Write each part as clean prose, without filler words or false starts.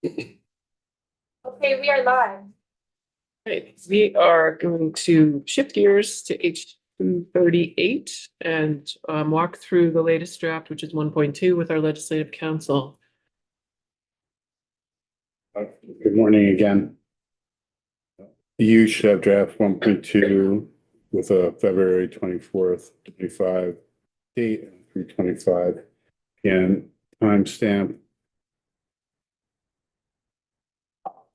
Okay, we are live. Right, we are going to shift gears to H238 and walk through the latest draft, which is 1.2 with our legislative council. Good morning again. You should have draft 1.2 with a February 24th, 25 date and 3:25 p.m. timestamp.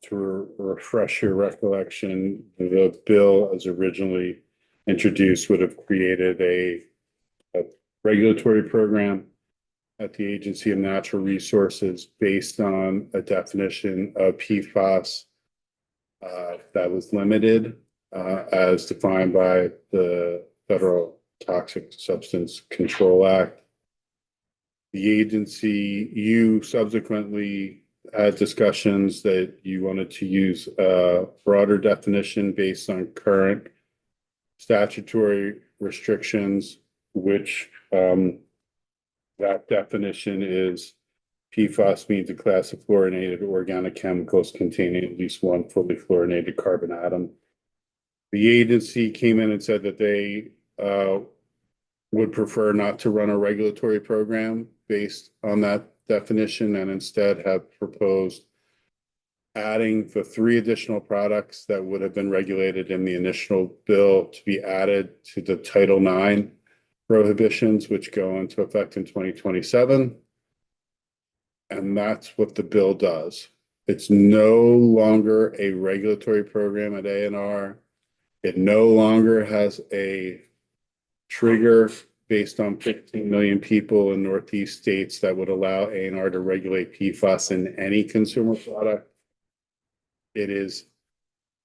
To refresh your recollection, the bill as originally introduced would have created a regulatory program at the Agency of Natural Resources based on a definition of PFAS that was limited as defined by the Federal Toxic Substance Control Act. The agency, you subsequently had discussions that you wanted to use a broader definition based on current statutory restrictions, which that definition is PFAS means a class of fluorinated organic chemicals containing at least one fully fluorinated carbon atom. The agency came in and said that they would prefer not to run a regulatory program based on that definition and instead have proposed adding the 3 additional products that would have been regulated in the initial bill to be added to the Title IX prohibitions, which go into effect in 2027. And that's what the bill does. It's no longer a regulatory program at ANR. It no longer has a trigger based on 15 million people in Northeast states that would allow ANR to regulate PFAS in any consumer product. It is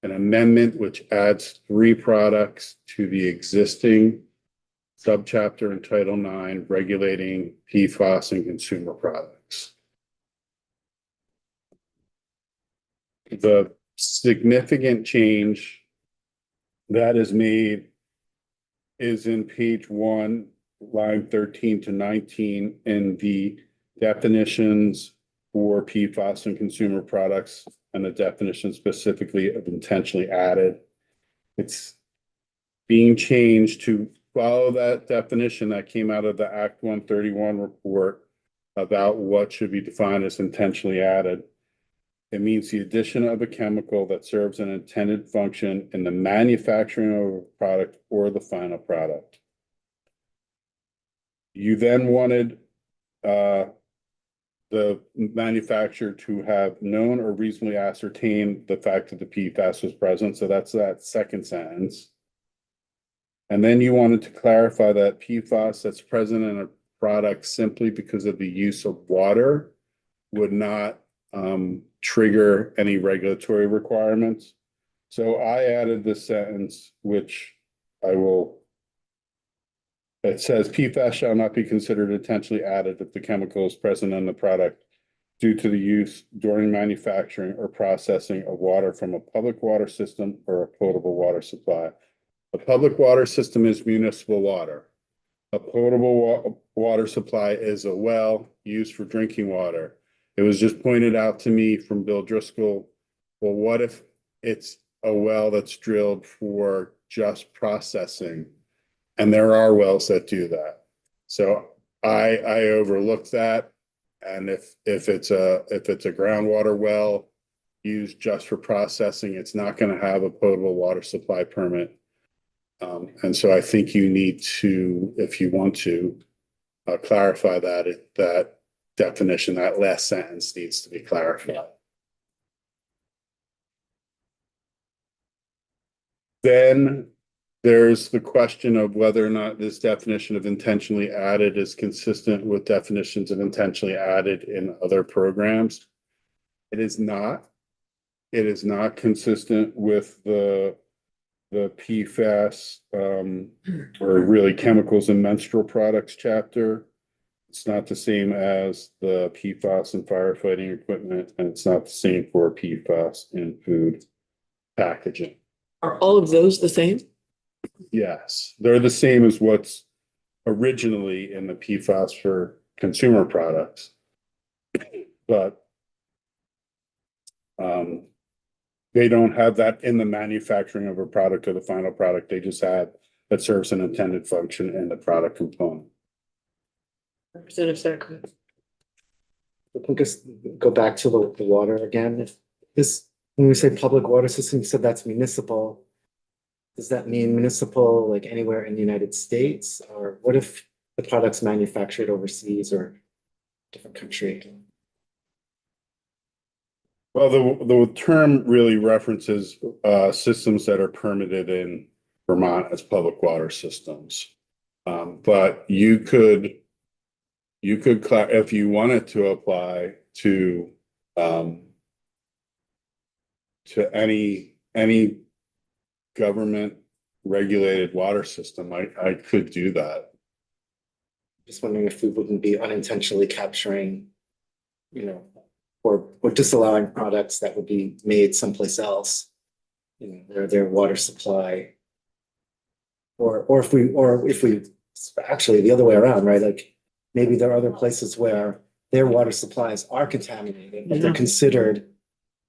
an amendment which adds 3 products to the existing subchapter in Title IX regulating PFAS in consumer products. The significant change that is made is in page 1, line 13 to 19 in the definitions for PFAS in consumer products and the definition specifically of intentionally added. It's being changed to follow that definition that came out of the Act 131 report about what should be defined as intentionally added. It means the addition of a chemical that serves an intended function in the manufacturing of a product or the final product. You then wanted the manufacturer to have known or reasonably ascertained the fact that the PFAS was present. So that's that second sentence. And then you wanted to clarify that PFAS that's present in a product simply because of the use of water would not trigger any regulatory requirements. So I added this sentence, which it says PFAS shall not be considered intentionally added if the chemical is present in the product due to the use during manufacturing or processing of water from a public water system or a potable water supply. A public water system is municipal water. A potable water supply is a well used for drinking water. It was just pointed out to me from Bill Driscoll, well, what if it's a well that's drilled for just processing? And there are wells that do that. So I overlooked that. And if it's a groundwater well used just for processing, it's not going to have a potable water supply permit. And so I think you need to, if you want to, clarify that definition, that last sentence needs to be clarified. Then there's the question of whether or not this definition of intentionally added is consistent with definitions of intentionally added in other programs. It is not. It is not consistent with the PFAS or really chemicals and menstrual products chapter. It's not the same as the PFAS in firefighting equipment, and it's not the same for PFAS in food packaging. Are all of those the same? Yes, they're the same as what's originally in the PFAS for consumer products. But They don't have that in the manufacturing of a product or the final product. They just have that serves an intended function in the product component. Representative Sacco. We can just go back to the water again. If this, when we say public water system, you said that's municipal. Does that mean municipal like anywhere in the United States? Or what if the product's manufactured overseas or different country? Well, the term really references systems that are permitted in Vermont as public water systems. But you could if you wanted to apply to any government regulated water system, I could do that. Just wondering if we wouldn't be unintentionally capturing, you know, or disallowing products that would be made someplace else, you know, their water supply. Or if we actually the other way around, right? Like maybe there are other places where their water supplies are contaminated, but they're considered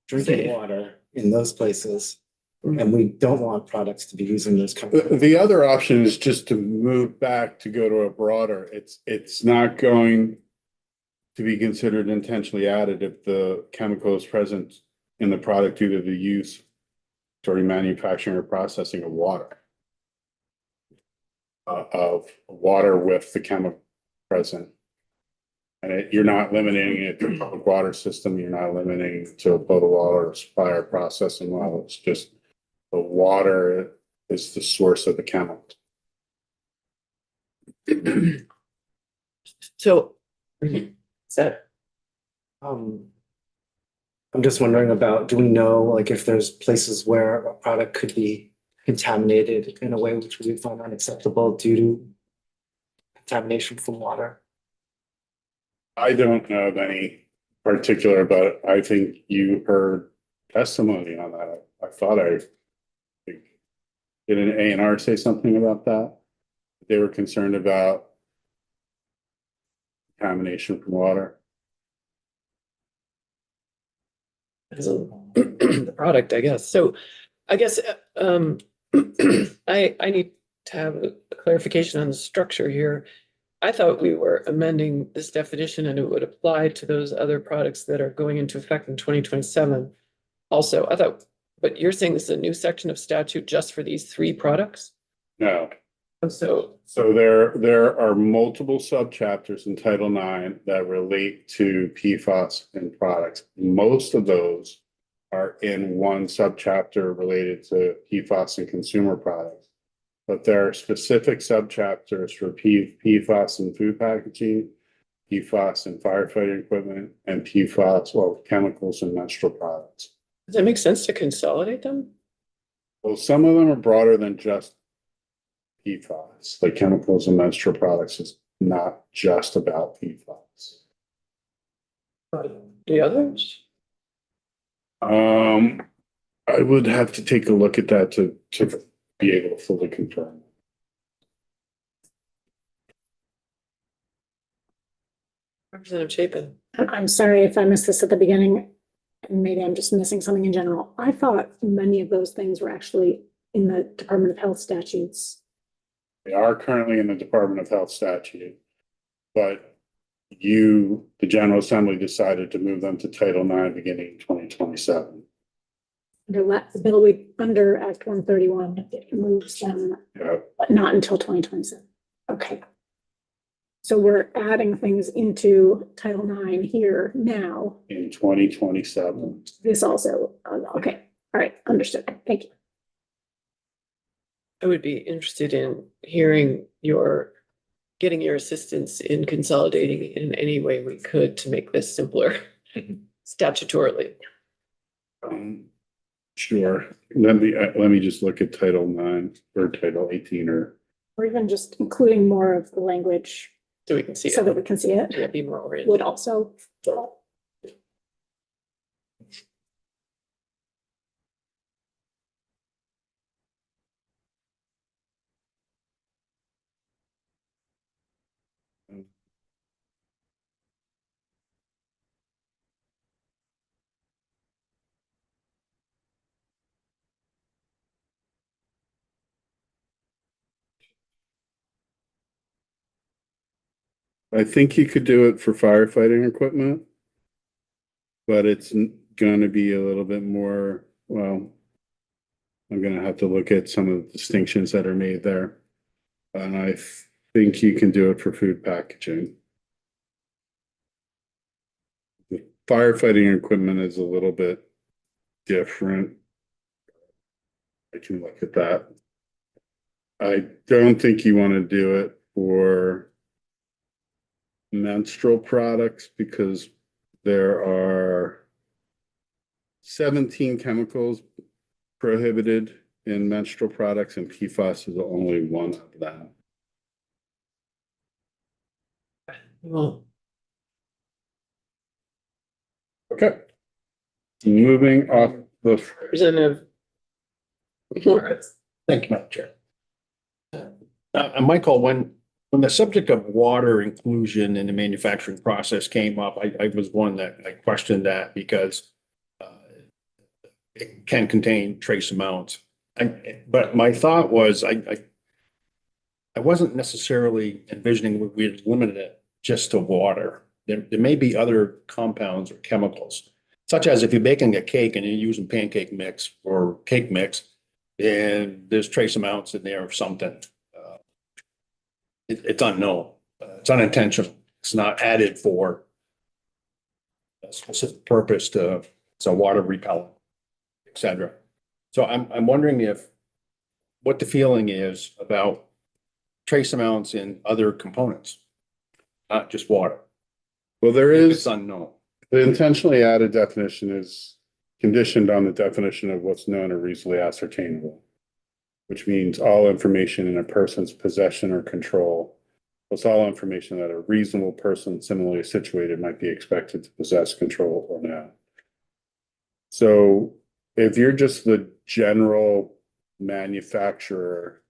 drinking Safe. water in those places. And we don't want products to be using those chemicals. The other option is just to move back to go to a broader. It's not going to be considered intentionally added if the chemical is present in the product due to the use during manufacturing or processing of water. Of water with the chemical present. And you're not limiting it to a public water system, you're not limiting it to a potable water supply or processing well, it's just the water is the source of the chemical. So, is that, I'm just wondering about, do we know like if there's places where a product could be contaminated in a way which we would find unacceptable due to contamination from water? I don't know of any particular, but I think you heard testimony on that. I thought did an A&R say something about that? They were concerned about contamination from water. the product, I guess. So I guess I need to have a clarification on the structure here. I thought we were amending this definition and it would apply to those other products that are going into effect in 2027. Also, I thought, but you're saying this is a new section of statute just for these three products? No. So There are multiple subchapters in Title IX that relate to PFAS and products. Most of those are in one subchapter related to PFAS and consumer products. But there are specific subchapters for PFAS in food packaging, PFAS in firefighting equipment, and PFAS, well, chemicals and menstrual products. does it make sense to consolidate them? Well, some of them are broader than just PFAS, like chemicals and menstrual products is not just about PFAS. The others? I would have to take a look at that to be able to fully confirm. Representative Chapin. I'm sorry if I missed this at the beginning, and maybe I'm just missing something in general. I thought many of those things were actually in the Department of Health statutes. They are currently in the Department of Health statute, but the General Assembly decided to move them to Title IX beginning in 2027. The bill under Act 131, it moves them, Yeah, but not until 2027. Okay. So we're adding things into Title IX here now. in 2027. This also, okay, all right, understood. Thank you. I would be interested in getting your assistance in consolidating in any way we could to make this simpler statutorily. Sure. Let me just look at Title IX or Title 18 or. Or even just including more of the language So we can see so it. that we can see it Yeah, be more oriented. would also. I think you could do it for firefighting equipment. But it's gonna be a little bit more, well, I'm gonna have to look at some of the distinctions that are made there. And I think you can do it for food packaging. The firefighting equipment is a little bit different. I can look at that. I don't think you want to do it for menstrual products because there are 17 chemicals prohibited in menstrual products, and PFAS is only one of them. Well, Okay. Moving off the, Representative Morris. Thank you, Madam Chair. Michael, when the subject of water inclusion in the manufacturing process came up, I was one that I questioned that because it can contain trace amounts. But my thought was, I wasn't necessarily envisioning we'd limit it just to water. There may be other compounds or chemicals, such as if you're baking a cake and you're using pancake mix or cake mix, and there's trace amounts in there of something. It's unknown. It's unintentional. It's not added for a specific purpose to, so water repellent, et cetera. So I'm wondering what the feeling is about trace amounts in other components, not just water. well, there It's is, unknown. the intentionally added definition is conditioned on the definition of what's known or reasonably ascertainable, which means all information in a person's possession or control. Plus all information that a reasonable person similarly situated might be expected to possess, control, or know. So if you're just the general manufacturer,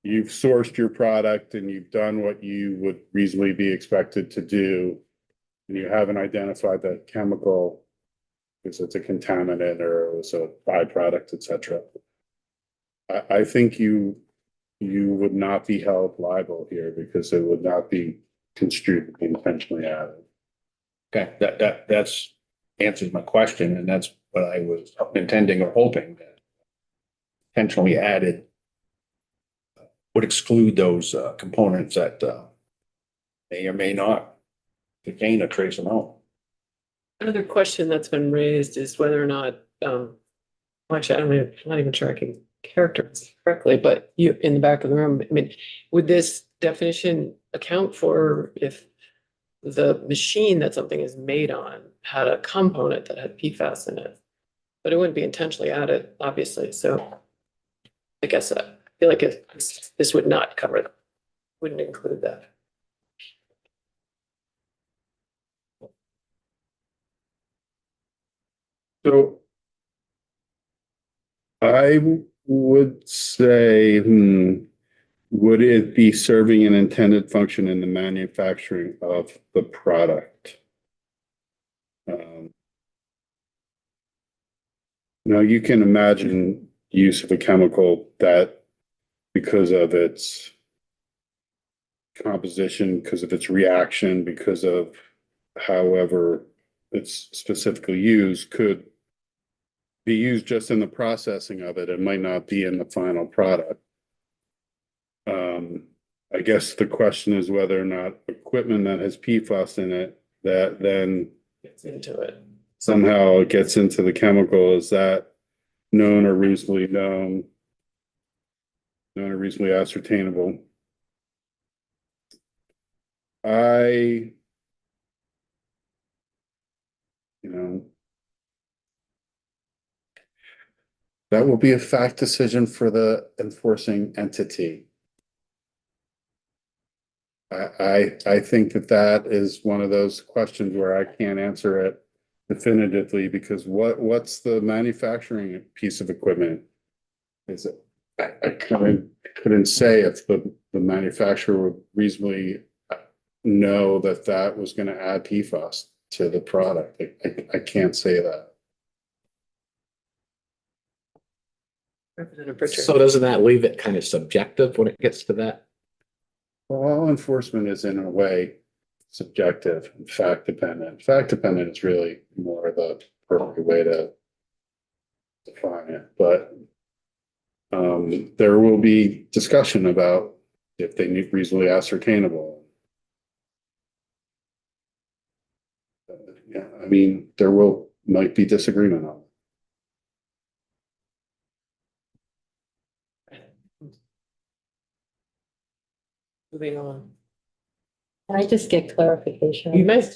you've sourced your product and you've done what you would reasonably be expected to do, and you haven't identified that chemical because it's a contaminant or it was a byproduct, et cetera. I think you would not be held liable here because it would not be construed intentionally added. Okay, that's answers my question, and that's what I was intending or hoping that intentionally added would exclude those components that may or may not contain a trace amount. Another question that's been raised is whether or not, actually, I'm not even sure I can characterize it correctly, but you, in the back of the room, I mean, would this definition account for if the machine that something is made on had a component that had PFAS in it? But it wouldn't be intentionally added, obviously, so I guess I feel like this would not cover that, wouldn't include that. So I would say, would it be serving an intended function in the manufacturing of the product? Now you can imagine use of a chemical that because of its composition, because of its reaction, because of however it's specifically used, could be used just in the processing of it. It might not be in the final product. I guess the question is whether or not equipment that has PFAS in it that then Gets into it. somehow it gets into the chemical, is that known or reasonably known or reasonably ascertainable? That will be a fact decision for the enforcing entity. I think that is one of those questions where I can't answer it definitively because what's the manufacturing piece of equipment? Is it, I couldn't say if the manufacturer would reasonably know that was going to add PFAS to the product. I can't say that. Representative Pritchard. So doesn't that leave it kind of subjective when it gets to that? Well, enforcement is in a way subjective and fact dependent. Fact dependent is really more the appropriate way to define it, but there will be discussion about if they need reasonably ascertainable. Yeah, I mean, might be disagreement on it. Moving on. Can I just get clarification? You may,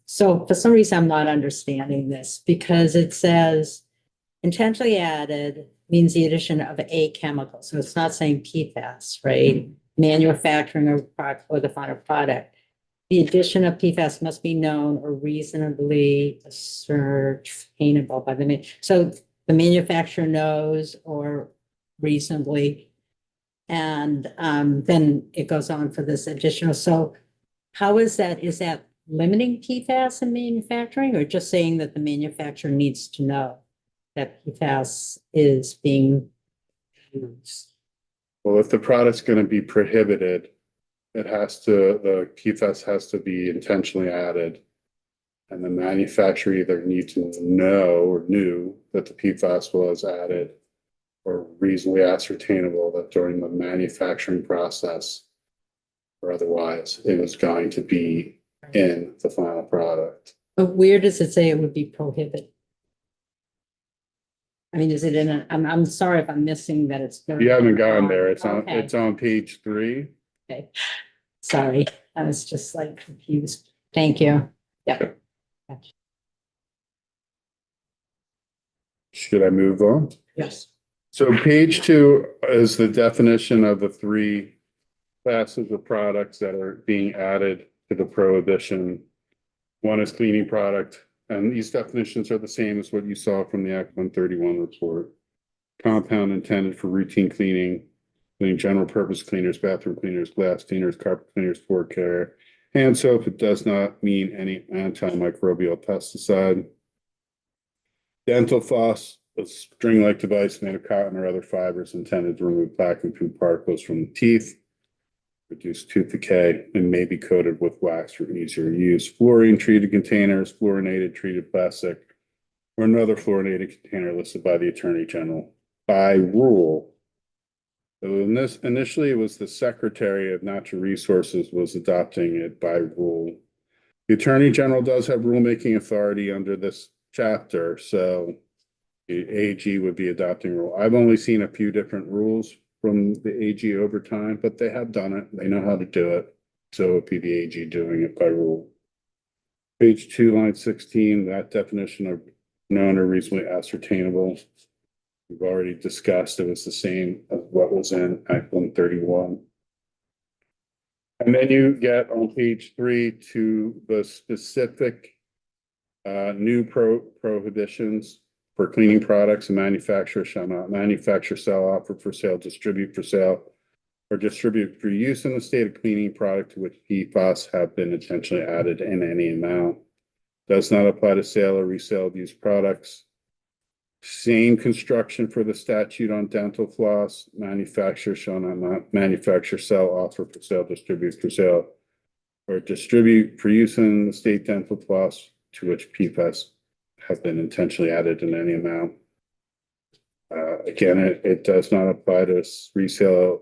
So for some reason, I'm not understanding this because it says intentionally added means the addition of a chemical. So it's not saying PFAS, right? Manufacturing or product or the final product. The addition of PFAS must be known or reasonably ascertainable by so the manufacturer knows or reasonably. And then it goes on for this additional. So how is that? Is that limiting PFAS in manufacturing or just saying that the manufacturer needs to know that PFAS is being used? Well, if the product's gonna be prohibited, the PFAS has to be intentionally added. And the manufacturer either needs to know or knew that the PFAS was added or reasonably ascertainable that during the manufacturing process or otherwise, it was going to be in the final product. But where does it say it would be prohibited? I mean, is it in I'm sorry if I'm missing that it's. You haven't gone there. Okay. It's on page 3. Okay, sorry, I was just like confused. Thank you. Yep. Gotcha. Should I move on? yes. So page 2 is the definition of the 3 classes of products that are being added to the prohibition. One is cleaning product, and these definitions are the same as what you saw from the Act 131 report. Compound intended for routine cleaning, including general purpose cleaners, bathroom cleaners, glass cleaners, carpet cleaners, floor care, hand soap. It does not mean any antimicrobial pesticide. Dental floss, a string-like device made of cotton or other fibers intended to remove plaque and food particles from the teeth, reduce tooth decay, and may be coated with wax for easier use. Fluorine-treated containers, fluorinated treated plastic, or another fluorinated container listed by the Attorney General by rule. So in this, initially, it was the Secretary of Natural Resources was adopting it by rule. The Attorney General does have rulemaking authority under this chapter, so the AG would be adopting rule. I've only seen a few different rules from the AG over time, but they have done it. They know how to do it. So it'd be the AG doing it by rule. Page 2, line 16, that definition of known or reasonably ascertainable. We've already discussed, it was the same as what was in Act 131. And then you get on page 3 to the specific new prohibitions for cleaning products. And manufacturers shall not manufacture, sell, offer for sale, distribute for sale, or distribute for use in the state of cleaning product to which PFAS have been intentionally added in any amount. Does not apply to sale or resale of used products. Same construction for the statute on dental floss. Manufacturer shall not manufacture, sell, offer for sale, distribute for sale, or distribute for use in the state dental floss to which PFAS have been intentionally added in any amount. Again, it does not apply to resale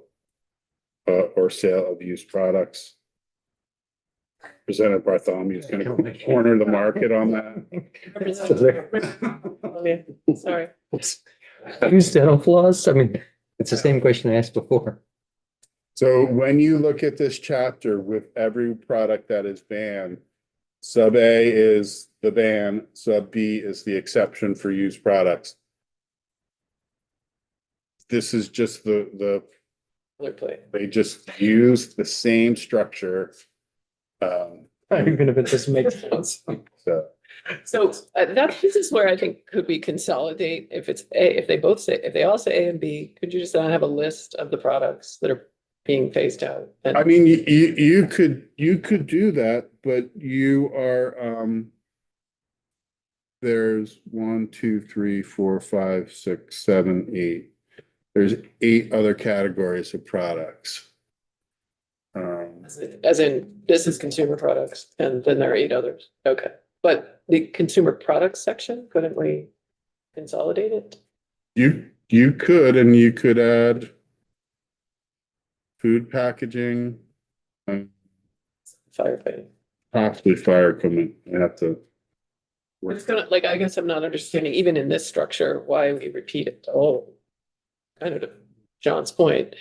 or sale of used products. Representative Bartholomew is going to corner the market on that. Sorry. Use dental floss? I mean, it's the same question I asked before. So when you look at this chapter with every product that is banned, sub A is the ban, sub B is the exception for used products. This is just the they just use the same structure. Even if it doesn't make sense. So This is where I think could we consolidate if it's A, if they all say A and B, could you just not have a list of the products that are being phased out? I mean, you could do that, but you are there's 1, 2, 3, 4, 5, 6, 7, 8. There's 8 other categories of products. As in, this is consumer products and then there are 8 others. Okay. But the consumer products section, couldn't we consolidate it? You could, and you could add food packaging, Firefighting. possibly fire equipment. I have to. It's gonna, like, I guess I'm not understanding, even in this structure, why we repeat it. Oh, kind of to John's point.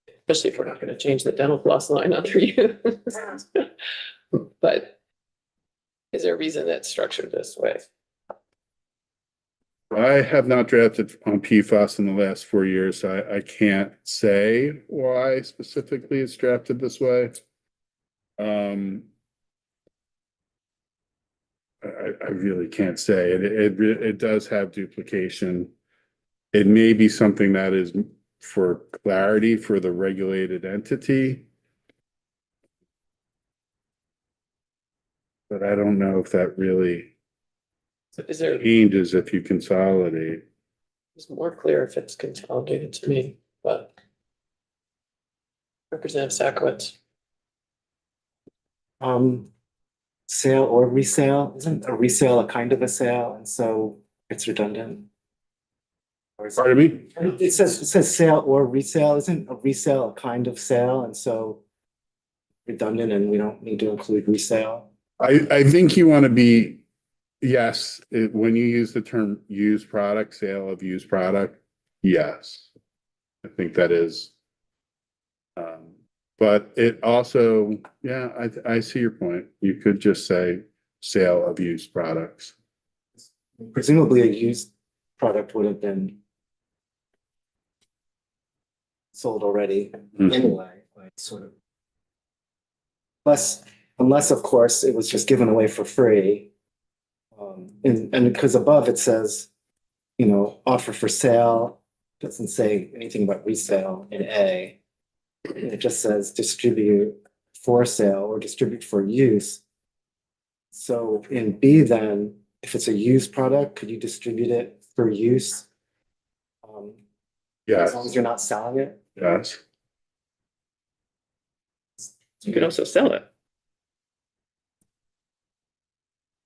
Especially if we're not gonna change the dental floss line under you. But is there a reason that's structured this way? I have not drafted on PFAS in the last 4 years. I can't say why specifically it's drafted this way. I really can't say. It does have duplication. It may be something that is for clarity for the regulated entity. But I don't know if that really So is there, changes if you consolidate. it's more clear if it's consolidated to me, but. Representative Sakowitz. Sale or resale, isn't a resale a kind of a sale, and so it's redundant? Or is it? Pardon me? It says sale or resale, isn't a resale a kind of sale, and so redundant, and we don't need to include resale? I think you want to be, yes, when you use the term used product, sale of used product, yes. I think that is. But it also, yeah, I see your point. You could just say sale of used products. Presumably a used product would have been sold already Mhm. anyway, like sort of. Unless, of course, it was just given away for free. And because above it says, offer for sale, doesn't say anything about resale in A. It just says distribute for sale or distribute for use. So in B then, if it's a used product, could you distribute it for use? As long as Yes, you're not selling it? yes. You could also sell it.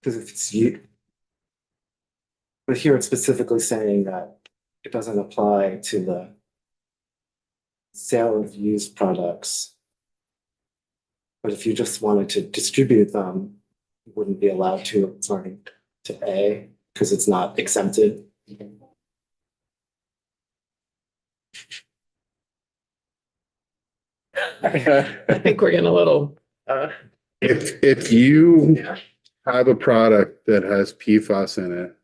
Because if it's you. But here it's specifically saying that it doesn't apply to the sale of used products. But if you just wanted to distribute them, you wouldn't be allowed to, according to A, because it's not exempted. I think we're getting a little, If you yeah. have a product that has PFAS in it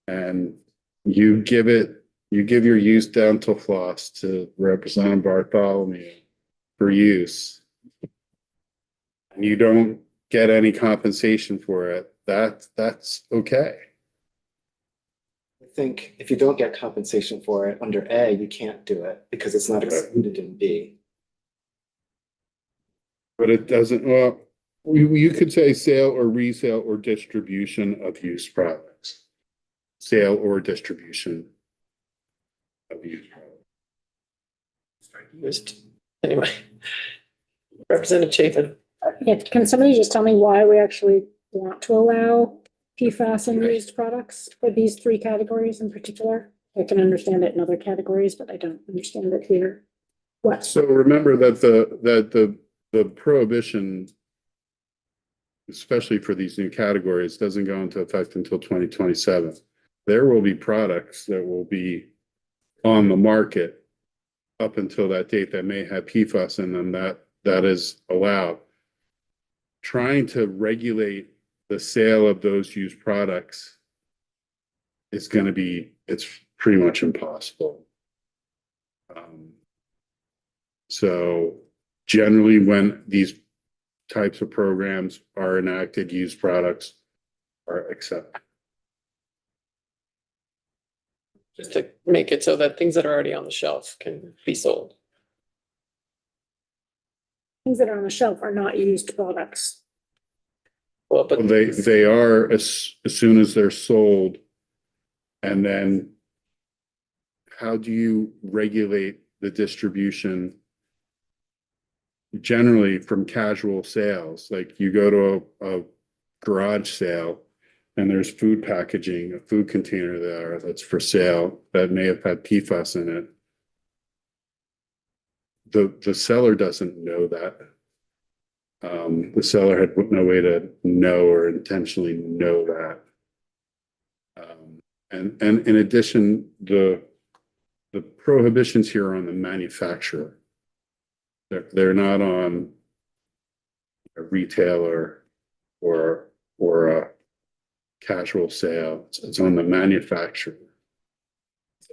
and you give your used dental floss to Representative Bartholomew for use and you don't get any compensation for it, that's okay. I think if you don't get compensation for it under A, you can't do it because it's not excluded in B. But it doesn't, well, you could say sale or resale or distribution of used products. Sale or distribution of used products. Used. Anyway. Representative Chafin. Yeah, can somebody just tell me why we actually want to allow PFAS in used products for these 3 categories in particular? I can understand it in other categories, but I don't understand it here. What? So remember that the prohibition, especially for these new categories, doesn't go into effect until 2027. There will be products that will be on the market up until that date that may have PFAS in them that is allowed. Trying to regulate the sale of those used products is going to be, it's pretty much impossible. So generally when these types of programs are enacted, used products are accepted. Just to make it so that things that are already on the shelf can be sold. Things that are on the shelf are not used products. Well, but They are as soon as they're sold. And then how do you regulate the distribution generally from casual sales, like you go to a garage sale and there's food packaging, a food container there that's for sale that may have had PFAS in it. The seller doesn't know that. The seller had no way to know or intentionally know that. And in addition, the prohibitions here are on the manufacturer. They're not on a retailer or a casual sale. It's on the manufacturer.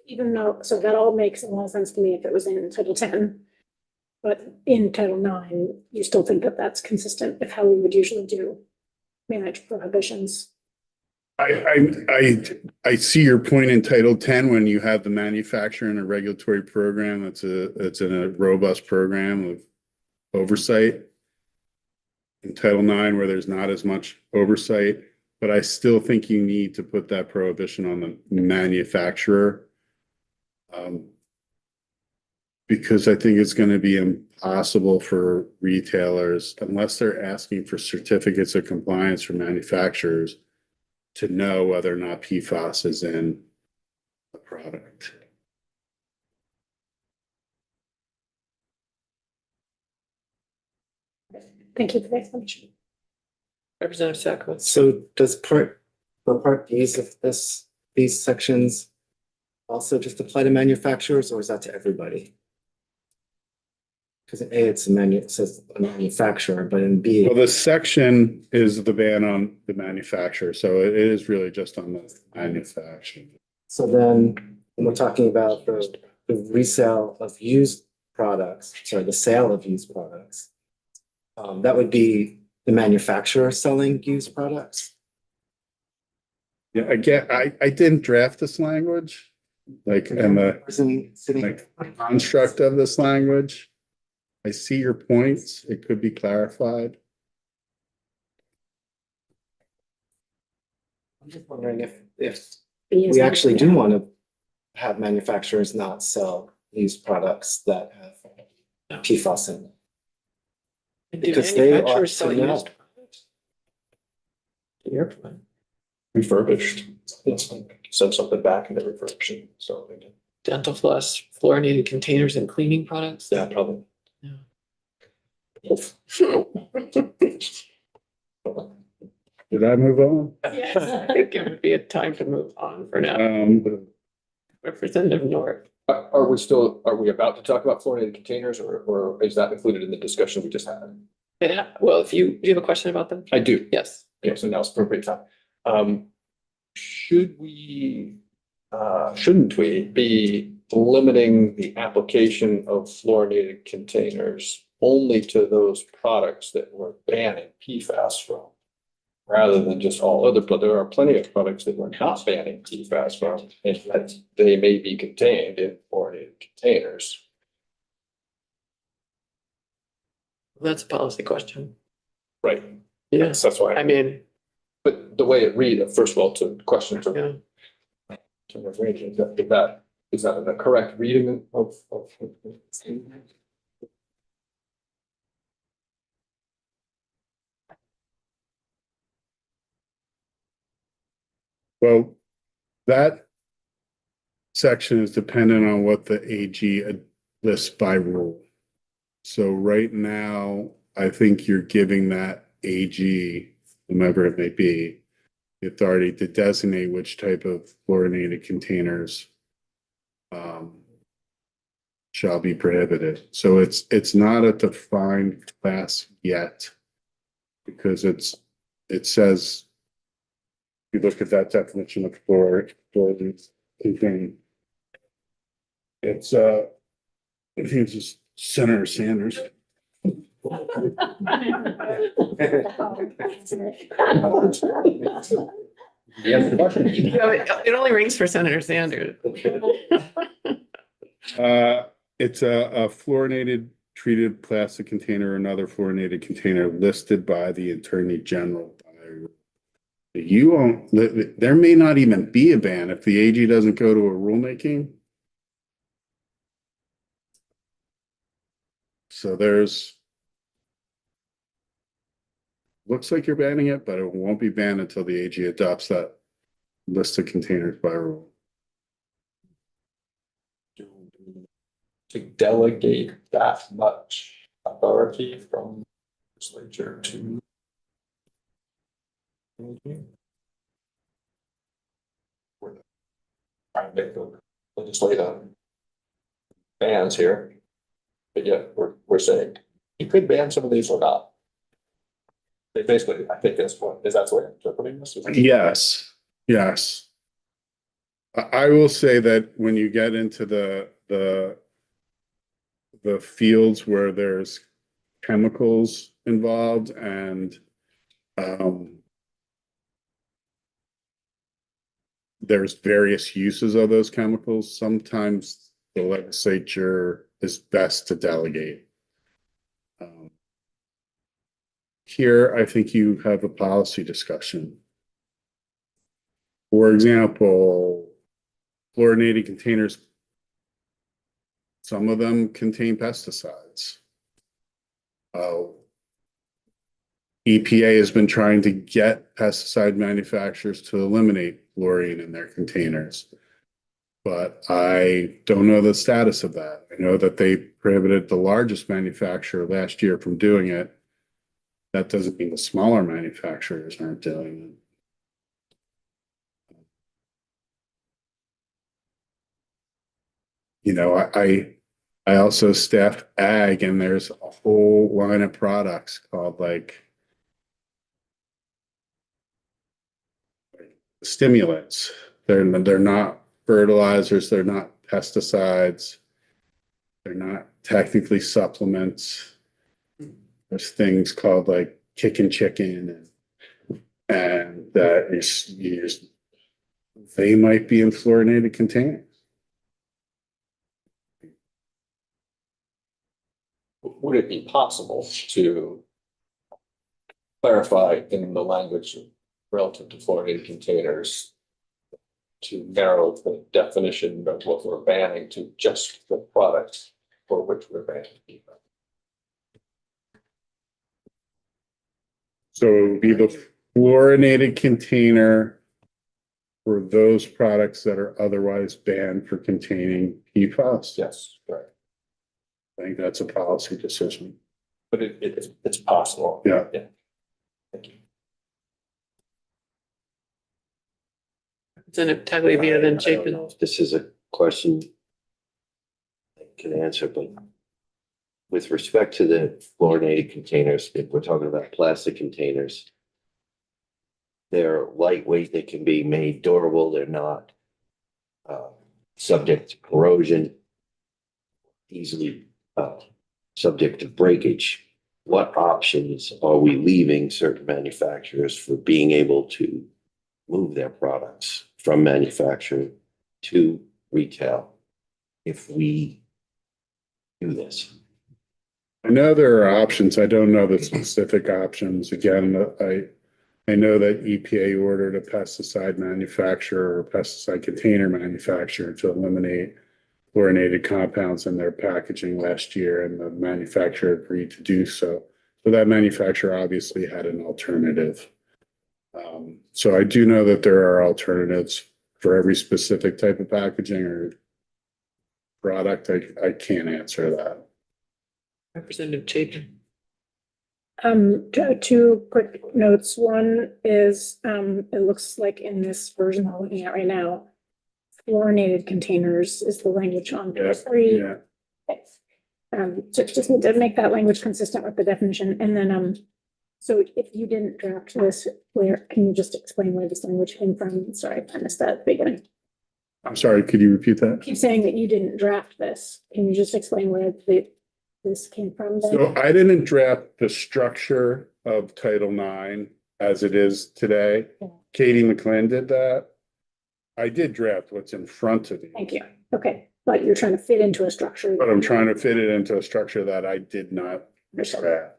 Even though, so that all makes a lot of sense to me if it was in Title 10. But in Title 9, you still think that that's consistent with how we would usually do manage prohibitions? I see your point in Title 10 when you have the manufacturer and a regulatory program that's in a robust program of oversight. In Title 9 where there's not as much oversight, but I still think you need to put that prohibition on the manufacturer. Because I think it's going to be impossible for retailers, unless they're asking for certificates of compliance from manufacturers, to know whether or not PFAS is in a product. Thank you for the explanation. Representative Sacco. So does part B's of these sections also just apply to manufacturers, or is that to everybody? Because in A, it says a manufacturer, but in B. Well, this section is the ban on the manufacturer, so it is really just on the manufacturer. So then, when we're talking about the resale of used products, sorry, the sale of used products, that would be the manufacturer selling used products. Yeah, again, I didn't draft this language, like, and the Person sitting. like construct of this language. I see your points. It could be clarified. I'm just wondering if B is we not actually there. do want to have manufacturers not sell used products that have PFAS in them. And do Because they ought manufacturers to sell know. used products? To your point. Refurbished. It's like send something back and they refurbish it. So they do. Dental floss, fluorinated containers and cleaning products? Yeah, probably. Yeah. Did I move on? I think it would be a time to move on for now. Representative North. Are we about to talk about fluorinated containers or is that included in the discussion we just had? Well, do you have a question about them? I do. Yes. Yeah, so now's appropriate time. Shouldn't we be limiting the application of fluorinated containers only to those products that we're banning PFAS from? Rather than just all other, but there are plenty of products that we're not banning PFAS from, and that they may be contained in fluorinated containers. That's a policy question. Right. Yes. That's why. I mean, But the way it reads, first of all, to question to yeah. refrain, is that the correct reading of? Well, that section is dependent on what the AG lists by rule. So right now, I think you're giving that AG, whomever it may be, the authority to designate which type of fluorinated containers shall be prohibited. So it's not a defined class yet, because it says, if you look at that definition of fluorinated contain, it's I think it's just Senator Sanders. It only rings for Senator Sanders. It's a fluorinated treated plastic container or another fluorinated container listed by the Attorney General. You won't, there may not even be a ban if the AG doesn't go to a rulemaking. So there's looks like you're banning it, but it won't be banned until the AG adopts that list of containers by rule. To delegate that much authority from legislature to. We're trying to make the legislative bans here. But yet we're saying you could ban some of these or not. They basically, I think that's what, is that the way I'm interpreting this? Yes, yes. I will say that when you get into the fields where there's chemicals involved and there's various uses of those chemicals, sometimes the legislature is best to delegate. Here, I think you have a policy discussion. For example, fluorinated containers, some of them contain pesticides. EPA has been trying to get pesticide manufacturers to eliminate fluorine in their containers. But I don't know the status of that. I know that they prohibited the largest manufacturer last year from doing it. That doesn't mean the smaller manufacturers aren't doing it. You know, I also staff ag, and there's a whole line of products called like stimulants. They're not fertilizers, they're not pesticides, they're not technically supplements. There's things called like kicking chicken and that is they might be in fluorinated containers. Would it be possible to clarify in the language relative to fluorinated containers to narrow the definition of what we're banning to just the products for which we're banning? So it would be the fluorinated container for those products that are otherwise banned for containing PFAS. Yes, right. I think that's a policy decision. But it's possible. Yeah. Yeah. Thank you. Representative Tagliavia, then I don't Chapin. know if this is a question I can answer, but with respect to the fluorinated containers, if we're talking about plastic containers, they're lightweight, they can be made durable, they're not subject to corrosion, easily subject to breakage. What options are we leaving certain manufacturers for being able to move their products from manufacturer to retail if we do this? I know there are options. I don't know the specific options. Again, I know that EPA ordered a pesticide manufacturer or pesticide container manufacturer to eliminate fluorinated compounds in their packaging last year, and the manufacturer agreed to do so. So that manufacturer obviously had an alternative. So I do know that there are alternatives for every specific type of packaging or product. I can't answer that. Representative Chapin. Two quick notes. One is, it looks like in this version we're looking at right now, fluorinated containers is the language on page 3. Yeah. So just need to make that language consistent with the definition. And then, so if you didn't draft this, where, can you just explain where this language came from? Sorry, I missed that at the beginning. I'm sorry, could you repeat that? Keep saying that you didn't draft this. Can you just explain where this came from then? So I didn't draft the structure of Title IX as it is today. Yeah. Katie McLean did that. I did draft what's in front of you. Thank you. Okay, but you're trying to fit into a structure. But I'm trying to fit it into a structure that I did not draft.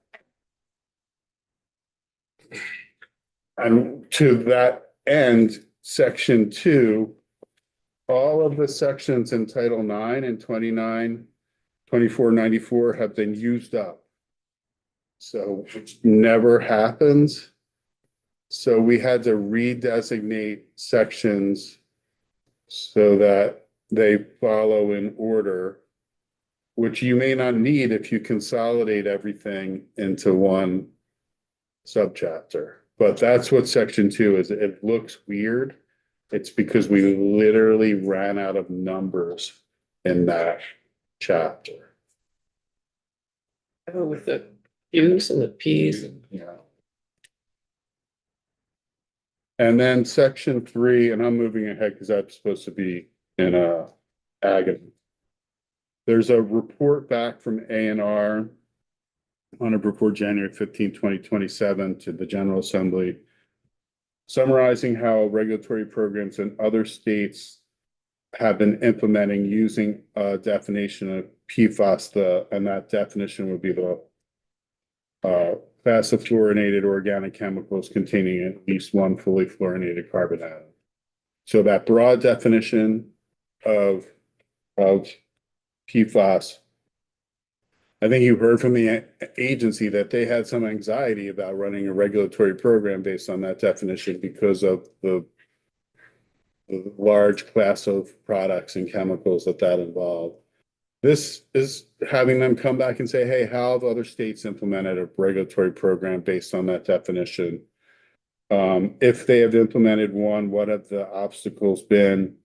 And to that end, Section 2, all of the sections in Title IX and 2494 have been used up. So which never happens. So we had to redesignate sections so that they follow in order, which you may not need if you consolidate everything into one subchapter. But that's what section 2 is. It looks weird. It's because we literally ran out of numbers in that chapter. Oh, with the Qs and the Ps. Yeah. And then section 3, and I'm moving ahead because that's supposed to be in ag. There's a report back from A&R on or before January 15, 2027 to the General Assembly, summarizing how regulatory programs in other states have been implementing using a definition of PFAS, and that definition would be the class of fluorinated organic chemicals containing at least one fully fluorinated carbon atom. So that broad definition of PFAS, I think you heard from the agency that they had some anxiety about running a regulatory program based on that definition because of the large class of products and chemicals that involved. This is having them come back and say, hey, how have other states implemented a regulatory program based on that definition? If they have implemented one, what have the obstacles been?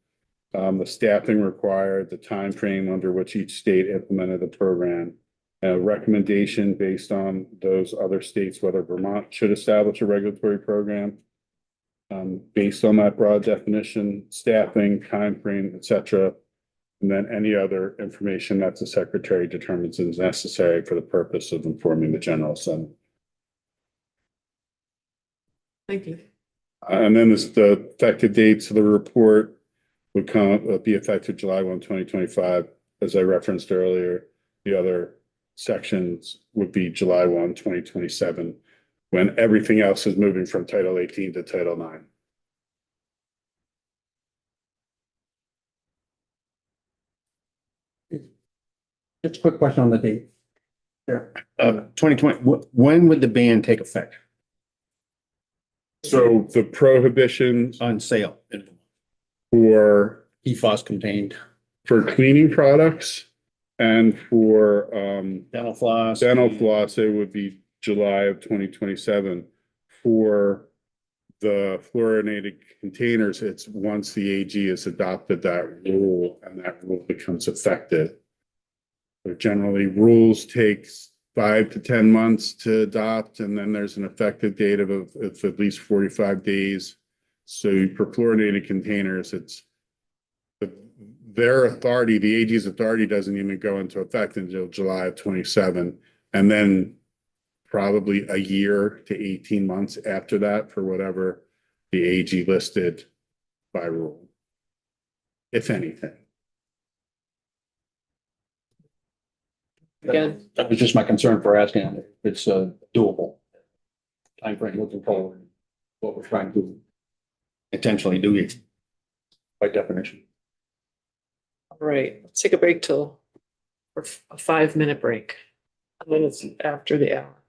The staffing required, the time frame under which each state implemented the program, a recommendation based on those other states, whether Vermont should establish a regulatory program based on that broad definition, staffing, time frame, et cetera. And then any other information that the secretary determines is necessary for the purpose of informing the General Assembly. Thank you. And then the effective dates of the report would be effective July 1, 2025. As I referenced earlier, the other sections would be July 1, 2027, when everything else is moving from Title 18 to Title 9. Just a quick question on the date. There, 2020, when would the ban take effect So the prohibition on sale for PFAS contained cleaning products and for dental floss? dental floss, it would be July of 2027. For the fluorinated containers, it's once the AG has adopted that rule and that rule becomes effective. But generally, rules takes 5 to 10 months to adopt, and then there's an effective date of at least 45 days. So for fluorinated containers, it's their authority, the AG's authority doesn't even go into effect until July of 27. And then probably a year to 18 months after that for whatever the AG listed by rule, if anything. Again, That was just my concern for asking if it's doable. Timeframe looking forward, what we're trying to intentionally do by definition. all right, let's take a break for a 5-minute break. And then it's after the hour.